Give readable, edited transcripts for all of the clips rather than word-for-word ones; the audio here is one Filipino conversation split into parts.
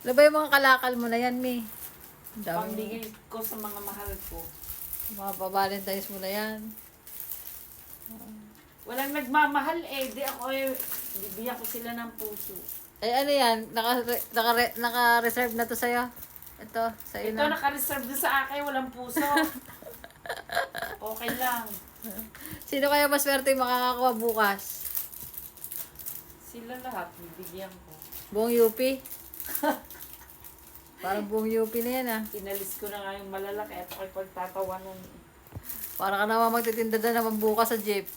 Ano ba yung mga kalakal mo na yan, Mi? Ang dami mo. Pambigay ko sa mga mahal ko. Mga pa-Valentine's mo na yan. Walang nagmamahal eh. Di ako eh. Bibigyan ko sila ng puso. Eh, ano yan? Naka-reserve na to sa'yo? Ito, sa'yo Ito na. naka-reserve na sa akin. Walang puso. Okay lang. Sino kaya maswerte yung makakakuha bukas? Sila lahat. Bibigyan ko. Buong UP? Parang buong UP na yan, ah. Inalis ko na nga yung malalaki at ako'y pagtatawanan. Para ka naman magtitinda na naman bukas sa jeep.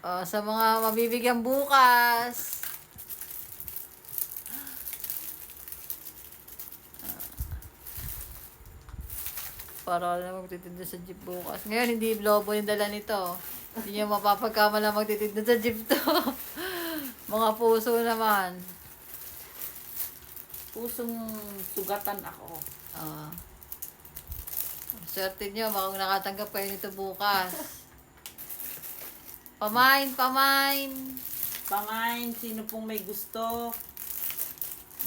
Sa mga mabibigyan bukas. Para ka naman magtitinda sa jeep bukas. Ngayon, hindi lobo yung dala nito. Hindi nyo mapapagkamala magtitinda sa jeep to. Mga puso naman. Pusong sugatan ako. Swerte nyo, baka nakatanggap kayo nito bukas. Pamain, pamain. Pamain, sino pong may gusto,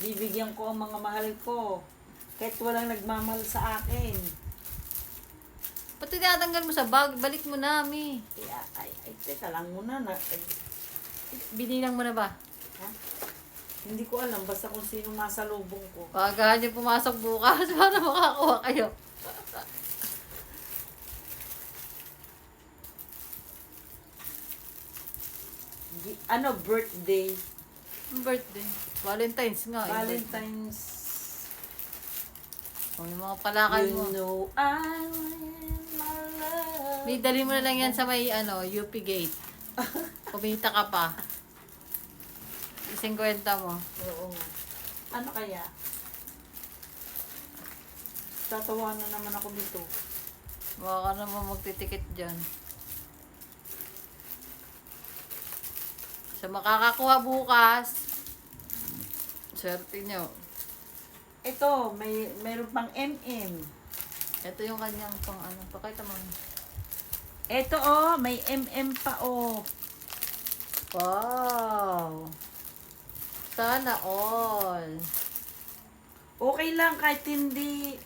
bibigyan ko ang mga mahal ko. Kahit walang nagmamahal sa akin. Ba't tinatanggal mo sa bag? Balik mo na, Mi. Kaya, teka lang muna na. Binilang mo na ba? Ha? Hindi ko alam, basta kung sino masalubong ko. Pagahan nyo pumasok bukas para makakuha kayo. Birthday. Birthday. Valentine's nga. Valentine's. Yung mga palakal mo. You know I want my love. May dali mo na lang yan sa may UP gate. Kumita ka pa. 50 mo. Oo. Ano kaya? Tatawa na naman ako dito. Baka ka naman magtitikit dyan. Sa makakakuha bukas, swerte nyo. Ito, mayroon pang MM. Ito yung kanyang pang pakita mo. Ito may MM pa Wow! Sana all. Okay lang kahit hindi